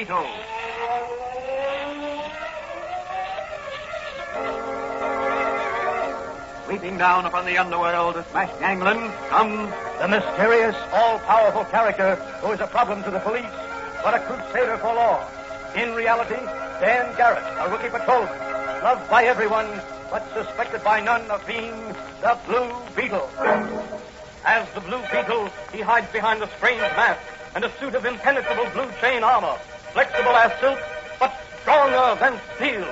Beetle. Sweeping down upon the underworld to smash gangland comes the mysterious, all-powerful character who is a problem to the police, but a crusader for law. In reality, Dan Garrett, a rookie patrolman, loved by everyone, but suspected by none of being the Blue Beetle. As the Blue Beetle, he hides behind a strange mask and a suit of impenetrable blue chain armor, flexible as silk, but stronger than steel.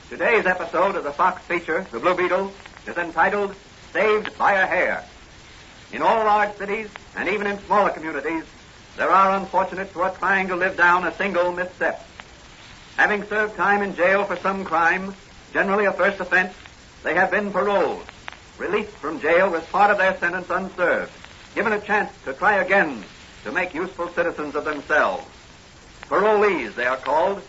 Today's episode of the Fox feature, The Blue Beetle, is entitled Saved by a Hair. In all large cities, and even in smaller communities, there are unfortunates who are trying to live down a single misstep. Having served time in jail for some crime, generally a first offense, they have been paroled, released from jail with part of their sentence unserved, given a chance to try again to make useful citizens of themselves. Parolees, they are called.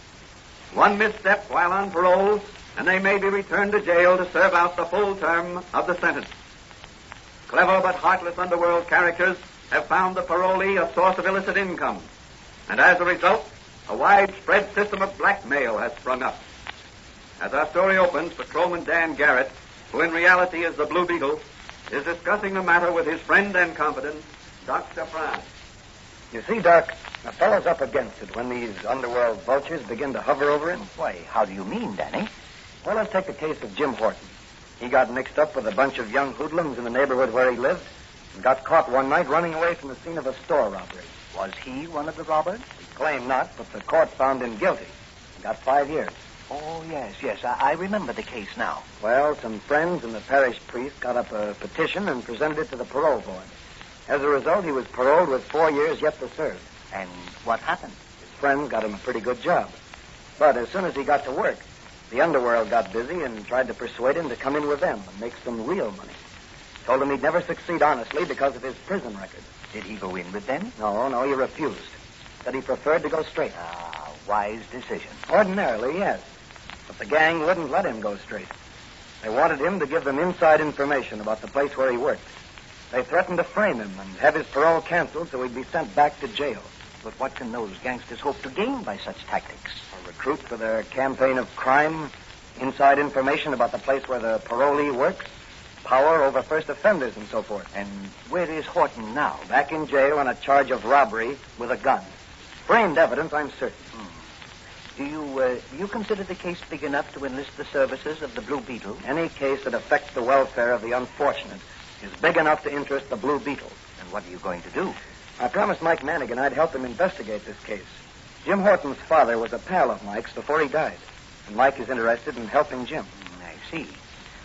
One misstep while on parole, and they may be returned to jail to serve out the full term of the sentence. Clever but heartless underworld characters have found the parolee a source of illicit income, and as a result, a widespread system of blackmail has sprung up. As our story opens, Patrolman Dan Garrett, who in reality is the Blue Beetle, is discussing the matter with his friend and confidant, Dr. Brown. You see, Doc, a fellow's up against it when these underworld vultures begin to hover over him. Why, how do you mean, Danny? Well, let's take the case of Jim Horton. He got mixed up with a bunch of young hoodlums in the neighborhood where he lived and got caught one night running away from the scene of a store robbery. Was he one of the robbers? He claimed not, but the court found him guilty. He got 5 years. Oh, yes. I remember the case now. Well, some friends and the parish priest got up a petition and presented it to the parole board. As a result, he was paroled with 4 years yet to serve. And what happened? His friends got him a pretty good job. But as soon as he got to work, the underworld got busy and tried to persuade him to come in with them and make some real money. Told him he'd never succeed honestly because of his prison record. Did he go in with them? No, he refused. Said he preferred to go straight. Wise decision. Ordinarily, yes. But the gang wouldn't let him go straight. They wanted him to give them inside information about the place where he worked. They threatened to frame him and have his parole canceled so he'd be sent back to jail. But what can those gangsters hope to gain by such tactics? A recruit for their campaign of crime, inside information about the place where the parolee works, power over first offenders and so forth. And where is Horton now? Back in jail on a charge of robbery with a gun. Framed evidence, I'm certain. Do you consider the case big enough to enlist the services of the Blue Beetle? Any case that affects the welfare of the unfortunate is big enough to interest the Blue Beetle. And what are you going to do? I promised Mike Manigan I'd help him investigate this case. Jim Horton's father was a pal of Mike's before he died, and Mike is interested in helping Jim. I see.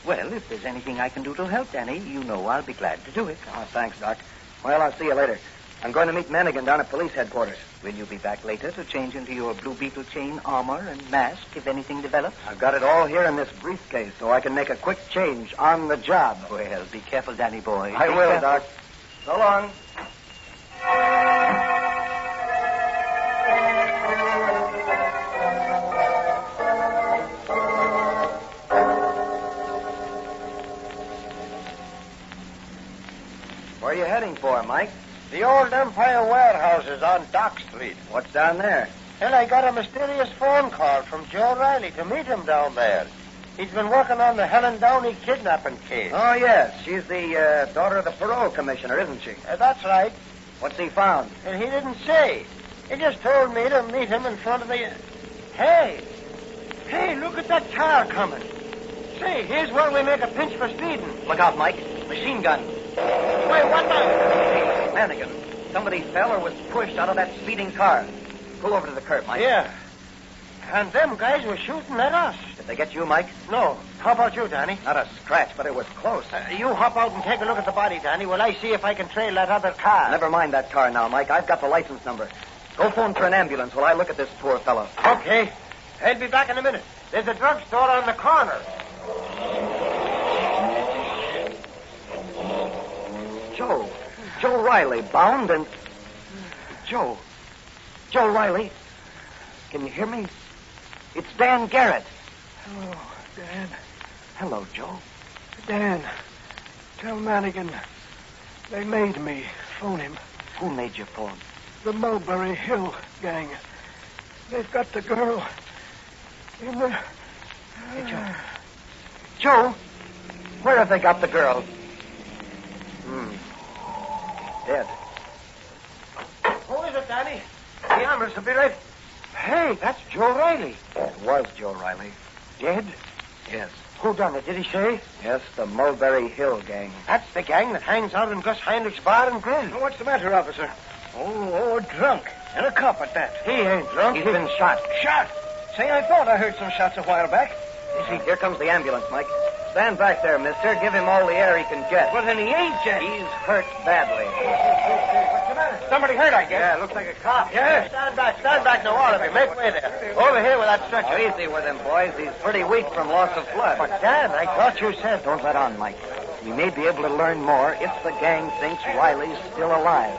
Well, if there's anything I can do to help, Danny, you know I'll be glad to do it. Oh, thanks, Doc. Well, I'll see you later. I'm going to meet Manigan down at police headquarters. Will you be back later to change into your Blue Beetle chain armor and mask if anything develops? I've got it all here in this briefcase so I can make a quick change on the job. Well, be careful, Danny boy. I will, Doc. So long. Where are you heading for, Mike? The old Empire warehouses on Dock Street. What's down there? And I got a mysterious phone call from Joe Riley to meet him down there. He's been working on the Helen Downey kidnapping case. Oh, yes. She's the daughter of the parole commissioner, isn't she? That's right. What's he found? And he didn't say. He just told me to meet him in front of the... Hey, look at that car coming. Say, here's where we make a pinch for speeding. Look out, Mike. Machine gun. Wait, what now? Manigan, somebody fell or was pushed out of that speeding car. Pull over to the curb, Mike. Yeah. And them guys were shooting at us. Did they get you, Mike? No. How about you, Danny? Not a scratch, but it was close. You hop out and take a look at the body, Danny, while I see if I can trail that other car. Never mind that car now, Mike. I've got the license number. Go phone for an ambulance while I look at this poor fellow. Okay. I'll be back in a minute. There's a drugstore on the corner. Joe Riley, bound and... Joe Riley. Can you hear me? It's Dan Garrett. Oh, Dan. Hello, Joe. Dan, tell Madigan they made me phone him. Who made you phone? The Mulberry Hill gang. They've got the girl in the... Hey, Joe. Joe, where have they got the girl? Dead. Who is it, Danny? The ambulance will be right. Hey, that's Joe Riley. It was Joe Riley. Dead? Yes. Who done it? Did he say? Yes, the Mulberry Hill gang. That's the gang that hangs out in Gus Heinrich's bar and grill. What's the matter, officer? Oh, drunk. And a cop at that. He ain't drunk. He's been shot. Shot. Say, I thought I heard some shots a while back. Here comes the ambulance, Mike. Stand back there, mister. Give him all the air he can get. Well, then he ain't dead. He's hurt badly. What's the matter? Somebody hurt, I guess. Yeah, looks like a cop. Yeah, stand back now, all of you. Make way there. Over here with that stretcher. Easy with him, boys. He's pretty weak from loss of blood. But, Dan, I thought you said... Don't let on, Mike. We may be able to learn more if the gang thinks Riley's still alive.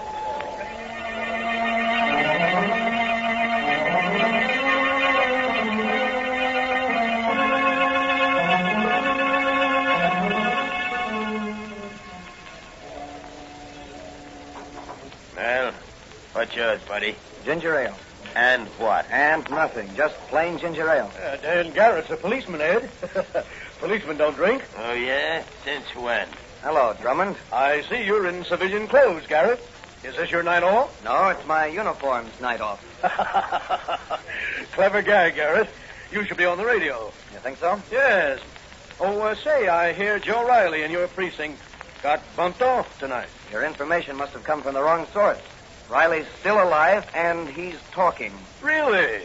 Well, what's yours, buddy? Ginger ale. And what? And nothing. Just plain ginger ale. Dan Garrett's a policeman, Ed. Policemen don't drink. Oh, yeah? Since when? Hello, Drummond. I see you're in civilian clothes, Garrett. Is this your night off? No, it's my uniform's night off. Clever guy, Garrett. You should be on the radio. You think so? Yes. Oh, say, I hear Joe Riley in your precinct got bumped off tonight. Your information must have come from the wrong source. Riley's still alive, and he's talking. Really?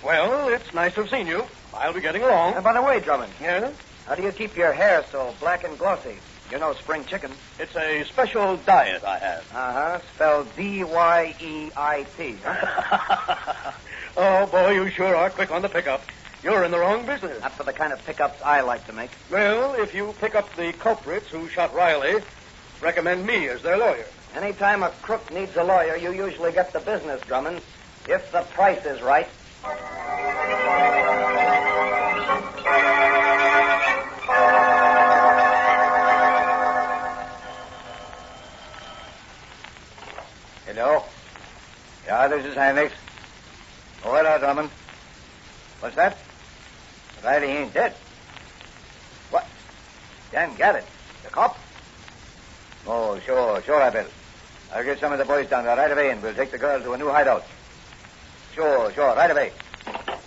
Well, it's nice to have seen you. I'll be getting along. And by the way, Drummond, Yeah? how do you keep your hair so black and glossy? You know spring chicken. It's a special diet I have. Uh-huh. Spelled D-Y-E-I-T. Huh? Oh, boy, you sure are quick on the pickup. You're in the wrong business. Not for the kind of pickups I like to make. Well, if you pick up the culprits who shot Riley, recommend me as their lawyer. Anytime a crook needs a lawyer, you usually get the business, Drummond. If the price is right. Hello? Yeah, this is Heinrich. Oh, hello, Drummond. What's that? Riley ain't dead. What? Dan Garrett, the cop? Oh, sure I will. I'll get some of the boys down there right away, and we'll take the girl to a new hideout. Sure, right away. The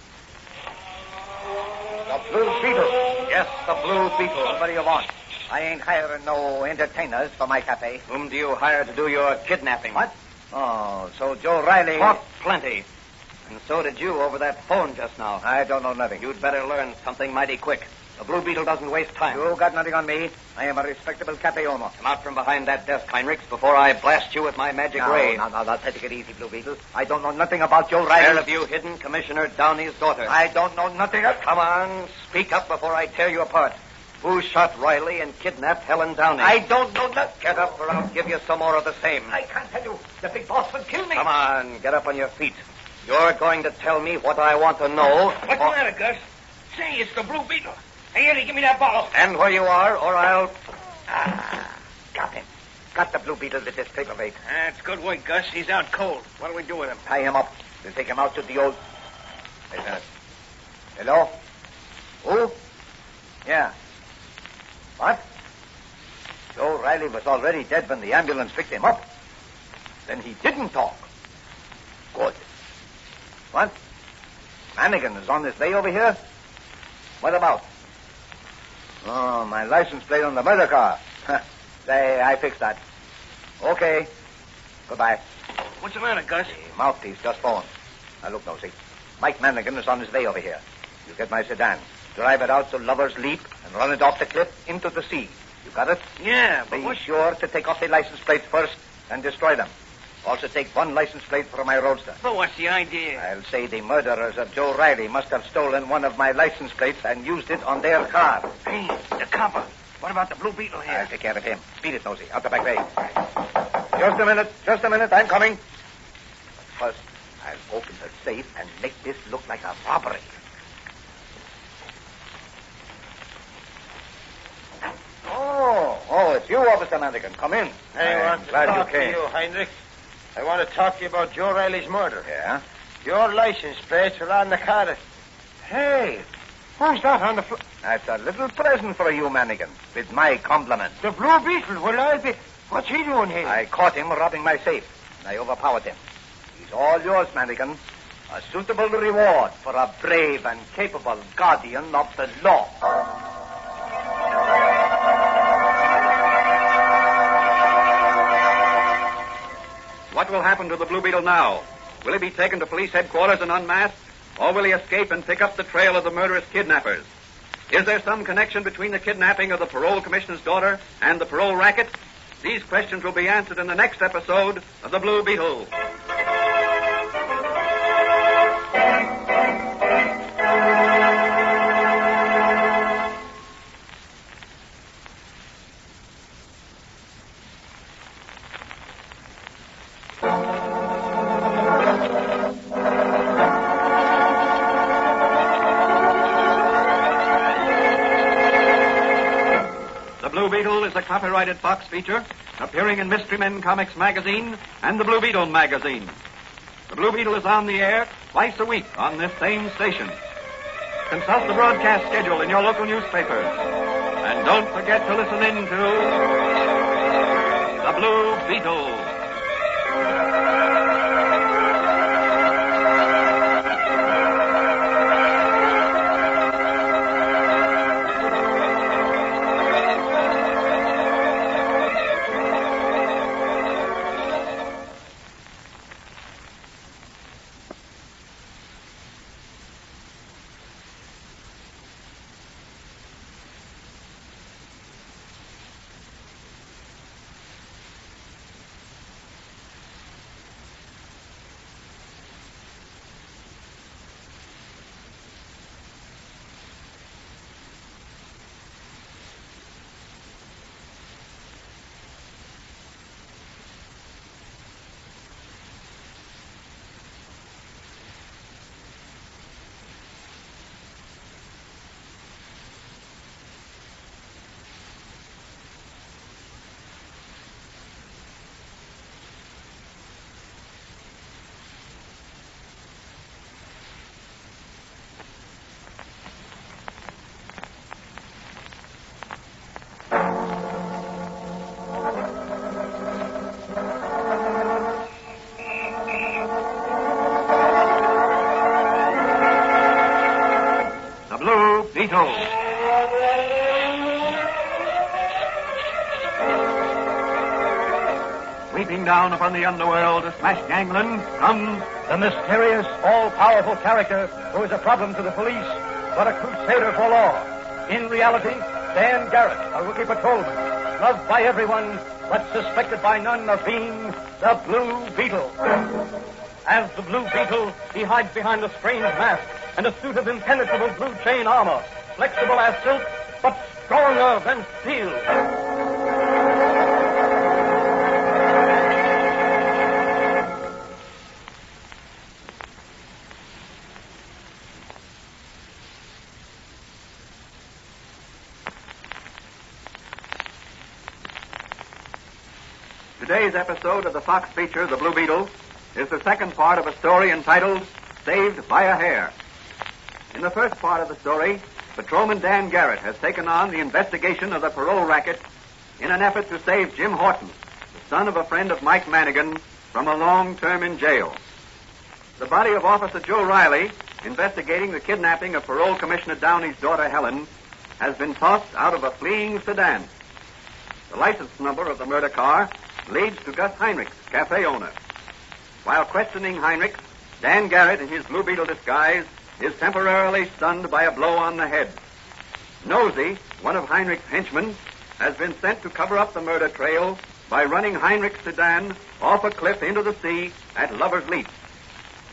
Blue Beetle. Yes, the Blue Beetle. What do you want? I ain't hiring no entertainers for my cafe. Whom do you hire to do your kidnapping? What? Oh, so Joe Riley... Talk plenty. And so did you over that phone just now. I don't know nothing. You'd better learn something mighty quick. The Blue Beetle doesn't waste time. You got nothing on me. I am a respectable cafe owner. Come out from behind that desk, Heinrichs, before I blast you with my magic ray. Now, take it easy, Blue Beetle. I don't know nothing about Joe Riley. Where have you hidden Commissioner Downey's daughter? I don't know nothing of... Come on, speak up before I tear you apart. Who shot Riley and kidnapped Helen Downey? I don't know nothing. Get up or I'll give you some more of the same. I can't tell you. The big boss will kill me. Come on, get up on your feet. You're going to tell me what I want to know. What's the matter, Gus? Say, it's the Blue Beetle. Hey, Eddie, give me that bottle. And where you are, or I'll... Got him. Got the Blue Beetle with this paperweight. That's good work, Gus. He's out cold. What do we do with him? Tie him up. We'll take him out to the old... Wait a minute. Hello? Who? Yeah. What? Joe Riley was already dead when the ambulance picked him up. Then he didn't talk. Good. What? Mannigan is on his way over here? What about? Oh, my license plate on the murder car. Say, I fixed that. Okay. Goodbye. What's the matter, Gus? The mouthpiece just phoned. Now, look, Nosey. Mike Mannigan is on his way over here. You get my sedan. Drive it out to Lover's Leap and run it off the cliff into the sea. You got it? Yeah, but Be sure to take off the license plates first and destroy them. Also take one license plate for my roadster. But what's the idea? I'll say the murderers of Joe Riley must have stolen one of my license plates and used it on their car. Hey, the copper. What about the Blue Beetle here? I'll take care of him. Beat it, Nosey. Out the back way. Just a minute. I'm coming. But first, I'll open the safe and make this look like a robbery. it's you, Officer Mannigan. Come in. I want to glad you talk to came. you, Heinrich. I want to talk to you about Joe Riley's murder. Yeah? Your license plates are on the car. Hey, who's that on the floor? That's a little present for you, Mannigan, with my compliments. The Blue Beetle. Well, I'll be... What's he doing here? I caught him robbing my safe. I overpowered him. He's all yours, Mannigan. A suitable reward for a brave and capable guardian of the law. What will happen to the Blue Beetle now? Will he be taken to police headquarters and unmasked? Or will he escape and pick up the trail of the murderous kidnappers? Is there some connection between the kidnapping of the parole commissioner's daughter and the parole racket? These questions will be answered in the next episode of The Blue Beetle. The Blue Beetle is a copyrighted Fox feature appearing in Mystery Men Comics magazine and the Blue Beetle magazine. The Blue Beetle is on the air twice a week on this same station. Consult the broadcast schedule in your local newspapers. And don't forget to listen in to The Blue Beetle. Beetle. Sweeping down upon the underworld to smash gangland comes The mysterious, all-powerful character who is a problem to the police, but a crusader for law. In reality, Dan Garrett, a rookie patrolman, loved by everyone, but suspected by none of being the Blue Beetle. As the Blue Beetle, he hides behind a strange mask and a suit of impenetrable blue chain armor, flexible as silk, but stronger than steel. Today's episode of the Fox feature, The Blue Beetle, is the second part of a story entitled Saved by a Hair. In the first part of the story, Patrolman Dan Garrett has taken on the investigation of the parole racket in an effort to save Jim Horton, the son of a friend of Mike Mannigan, from a long term in jail. The body of Officer Joe Riley, investigating the kidnapping of Parole Commissioner Downey's daughter Helen, has been tossed out of a fleeing sedan. The license number of the murder car leads to Gus Heinrichs, cafe owner. While questioning Heinrichs, Dan Garrett, in his Blue Beetle disguise, is temporarily stunned by a blow on the head. Nosey, one of Heinrichs' henchmen, has been sent to cover up the murder trail by running Heinrichs' sedan off a cliff into the sea at Lover's Leap.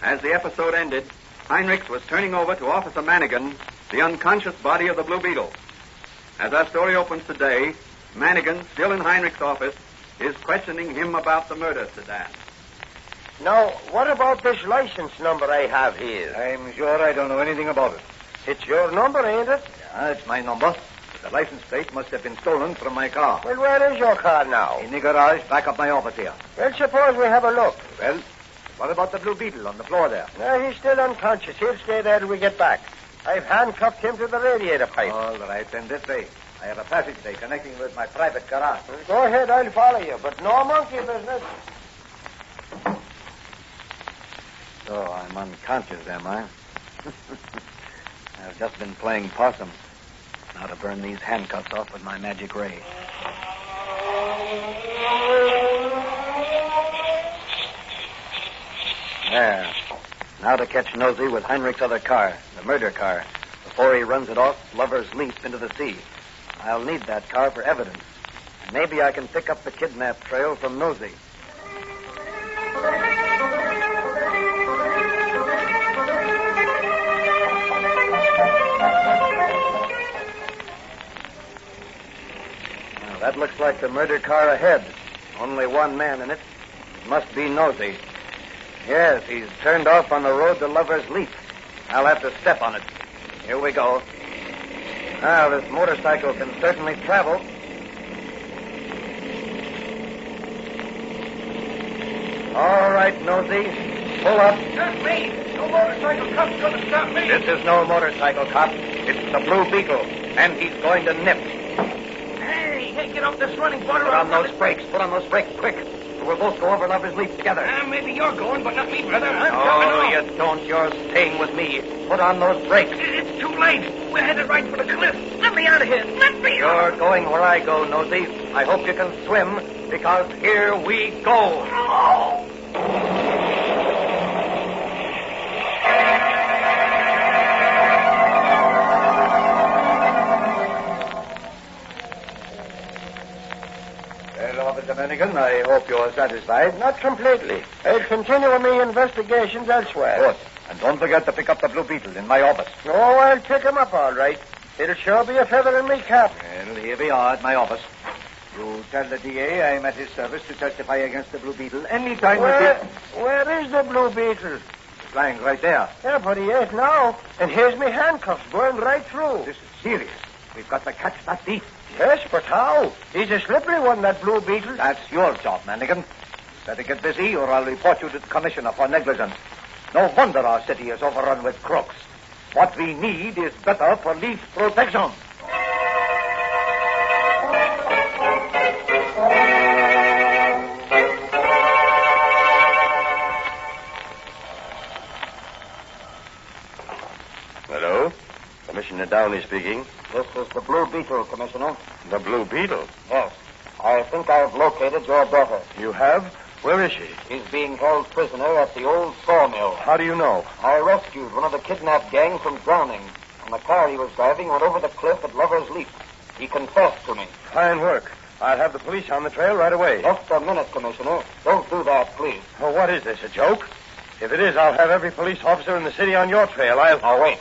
As the episode ended, Heinrichs was turning over to Officer Mannigan the unconscious body of the Blue Beetle. As our story opens today, Mannigan, still in Heinrichs' office, is questioning him about the murder sedan. Now, what about this license number I have here? I'm sure I don't know anything about it. It's your number, ain't it? Yeah, it's my number. The license plate must have been stolen from my car. Well, where is your car now? In the garage back of my office here. Well, suppose we have a look. Well, what about the Blue Beetle on the floor there? No, he's still unconscious. He'll stay there till we get back. I've handcuffed him to the radiator pipe. All right, then this way. I have a passageway connecting with my private garage. Go ahead, I'll follow you, but no monkey business. So I'm unconscious, am I? I've just been playing possum. Now to burn these handcuffs off with my magic ray. There. Now to catch Nosy with Heinrich's other car, the murder car. Before he runs it off, Lover's Leap into the sea. I'll need that car for evidence. And maybe I can pick up the kidnap trail from Nosy. Now, that looks like the murder car ahead. Only one man in it. It must be Nosy. Yes, he's turned off on the road to Lover's Leap. I'll have to step on it. Here we go. Now, this motorcycle can certainly travel. All right, Nosy. Pull up. Not me. No motorcycle cop's going to stop me. This is no motorcycle cop. It's the Blue Beetle, and he's going to nip. Hey, get off this running border. Put on those brakes. Put on those brakes, quick. We'll both go over Lover's Leap together. Maybe you're going, but not me, brother. I'm Oh, coming off. you don't. You're staying with me. Put on those brakes. It's too late. We're headed right for the cliff. Let me out of here. Let me out. You're going where I go, Nosy. I hope you can swim, because here we go. Well, Officer Mannigan, I hope you're satisfied. Not completely. I'll continue with my investigations elsewhere. Good. And don't forget to pick up the Blue Beetle in my office. Oh, I'll pick him up all right. It'll sure be a feather in me cap. Well, here we are at my office. You tell the DA I'm at his service to testify against the Blue Beetle anytime Where is the Blue Beetle? Flying right there. Yeah, but he ain't now. And here's me handcuffs going right through. This is serious. We've got to catch that thief. Yes, but how? He's a slippery one, that Blue Beetle. That's your job, Mannigan. Better get busy or I'll report you to the commissioner for negligence. No wonder our city is overrun with crooks. What we need is better police protection. Hello? Commissioner Downey speaking. This is the Blue Beetle, Commissioner. The Blue Beetle? Yes. I think I've located your daughter. You have? Where is she? She's being held prisoner at the old sawmill. How do you know? I rescued one of the kidnapped gang from drowning, and the car he was driving went over the cliff at Lover's Leap. He confessed to me. Fine work. I'll have the police on the trail right away. Just a minute, Commissioner. Don't do that, please. Oh, what is this, a joke? If it is, I'll have every police officer in the city on your trail. Now, wait.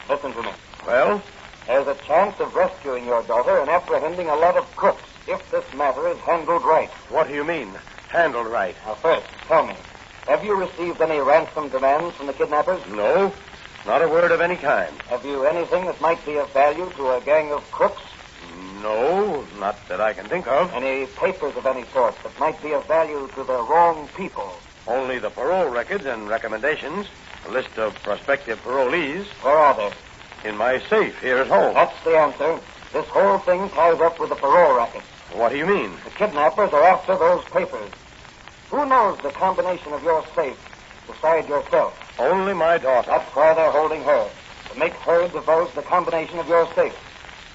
Listen to me. Well? There's a chance of rescuing your daughter and apprehending a lot of crooks if this matter is handled right. What do you mean, handled right? Now, first, tell me, have you received any ransom demands from the kidnappers? No, not a word of any kind. Have you anything that might be of value to a gang of crooks? No, not that I can think of. Any papers of any sort that might be of value to the wrong people? Only the parole records and recommendations, a list of prospective parolees. Where are they? In my safe here at home. That's the answer. This whole thing ties up with the parole racket. What do you mean? The kidnappers are after those papers. Who knows the combination of your safe beside yourself? Only my daughter. That's why they're holding her, to make her divulge the combination of your safe.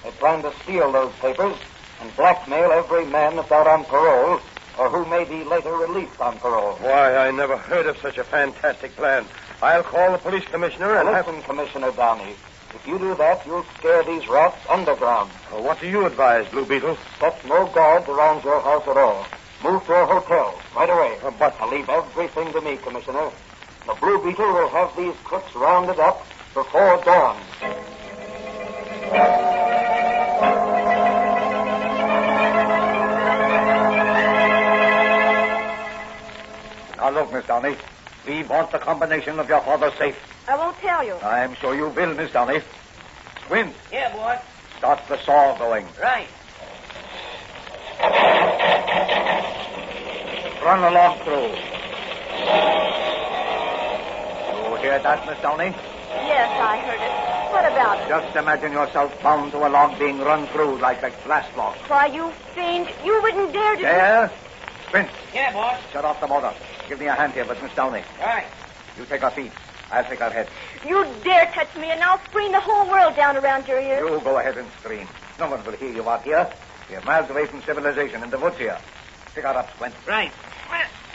They plan to steal those papers and blackmail every man that's out on parole or who may be later released on parole. Why, I never heard of such a fantastic plan. I'll call the police commissioner and Listen, Commissioner Downey. If you do that, you'll scare these rats underground. Well, what do you advise, Blue Beetle? Set no guards around your house at all. Move to a hotel right away. But I'll leave everything to me, Commissioner. The Blue Beetle will have these crooks rounded up before dawn. Now, look, Miss Downey. We want the combination of your father's safe. I won't tell you. I'm sure you will, Miss Downey. Squint. Yeah, boy. Start the saw going. Right. Run along through. You hear that, Miss Downey? Yes, I heard it. What about it? Just imagine yourself bound to a log being run through like a glass log. Why, you fiend. You wouldn't dare to... There? Spence, Yeah, boss. shut off the motor. Give me a hand here with Miss Downey. Right. You take her feet. I'll take her head. You dare touch me, and I'll scream the whole world down around your ears. You go ahead and scream. No one will hear you out here. We're miles away from civilization in the woods here. Pick her up, Squint. Right.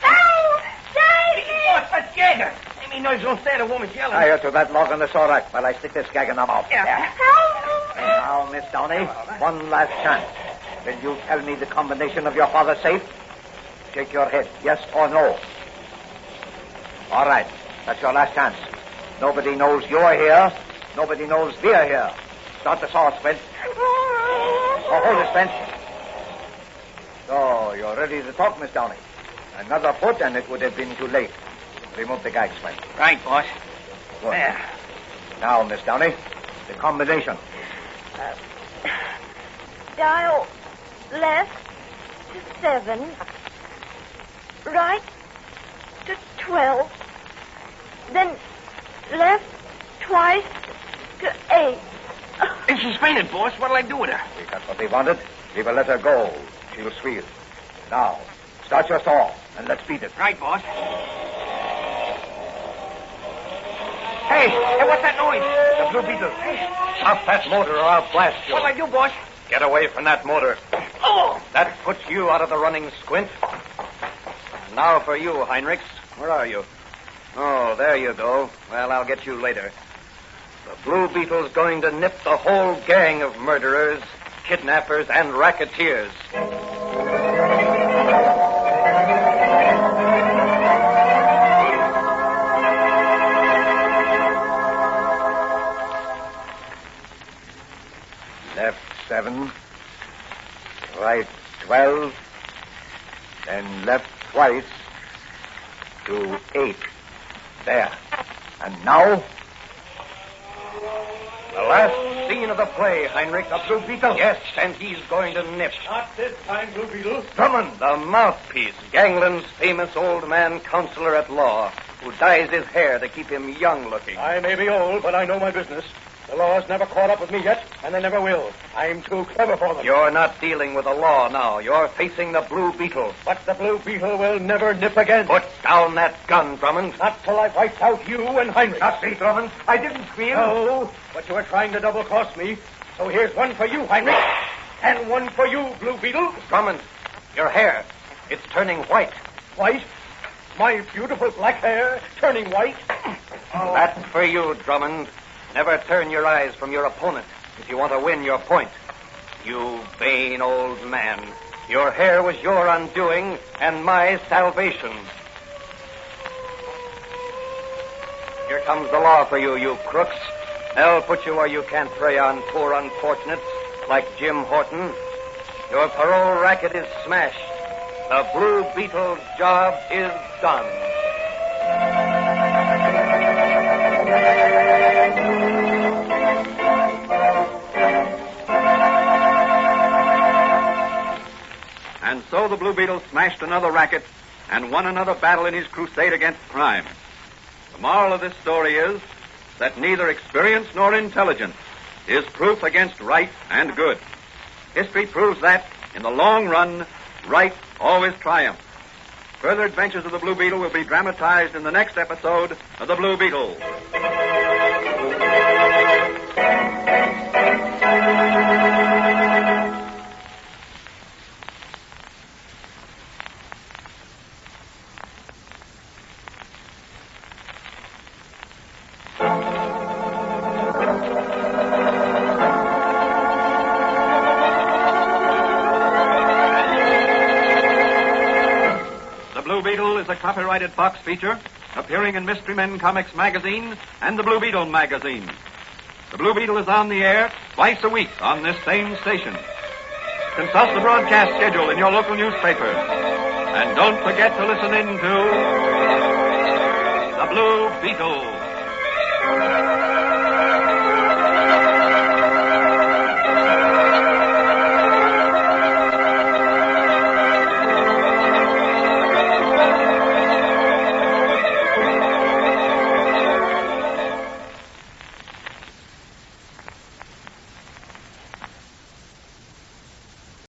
Oh! Save me! Boss, let's get her. I mean, noise don't stand a woman's yelling. Tie her to that log on the saw rack while I stick this gag in her mouth. Yeah. Help! Now, Miss Downey, one last chance. Will you tell me the combination of your father's safe? Shake your head, yes or no. All right. That's your last chance. Nobody knows you're here. Nobody knows we're here. Start the saw, Squint. Oh, hold it, Spence. So, you're ready to talk, Miss Downey. Another foot, and it would have been too late. Remove the gag, Spence. Right, boss. Good. There. Now, Miss Downey, the combination. Dial left to 7. Right to 12. Then left twice to 8. And she's fainted, boss. What'll I do with her? We got what we wanted. We will let her go. She'll squeal. Now, start your saw, and let's beat it. Right, boss. Hey, what's that noise? The Blue Beetle. Stop that motor or I'll blast you. What'll I do, boss? Get away from that motor. Oh! That puts you out of the running, Squint. Now for you, Heinrichs. Where are you? Oh, there you go. Well, I'll get you later. The Blue Beetle's going to nip the whole gang of murderers, kidnappers, and racketeers. Left 7. Right 12. Then left twice to 8. There. And now? The last scene of the play, Heinrich. The Blue Beetle? Yes, and he's going to nip. Not this time, Blue Beetle. Drummond, the mouthpiece, Gangland's famous old man counselor at law, who dyes his hair to keep him young-looking. I may be old, but I know my business. The law's never caught up with me yet, and they never will. I'm too clever for them. You're not dealing with the law now. You're facing the Blue Beetle. But the Blue Beetle will never nip again. Put down that gun, Drummond. Not till I've wiped out you and Heinrich. Not me, Drummond. I didn't squeal. No, but you were trying to double-cross me. So here's one for you, Heinrich, and one for you, Blue Beetle. Drummond, your hair, it's turning white. White? My beautiful black hair turning white? Oh. That's for you, Drummond. Never turn your eyes from your opponent if you want to win your point. You vain old man. Your hair was your undoing and my salvation. Here comes the law for you, you crooks. They'll put you where you can't prey on poor unfortunates like Jim Horton. Your parole racket is smashed. The Blue Beetle's job is done. And so the Blue Beetle smashed another racket and won another battle in his crusade against crime. The moral of this story is that neither experience nor intelligence is proof against right and good. History proves that, in the long run, right always triumphs. Further adventures of the Blue Beetle will be dramatized in the next episode of The Blue Beetle. The Blue Beetle is a copyrighted Fox feature appearing in Mystery Men Comics magazine and the Blue Beetle magazine. The Blue Beetle is on the air twice a week on this same station. Consult the broadcast schedule in your local newspapers. And don't forget to listen in to The Blue Beetle.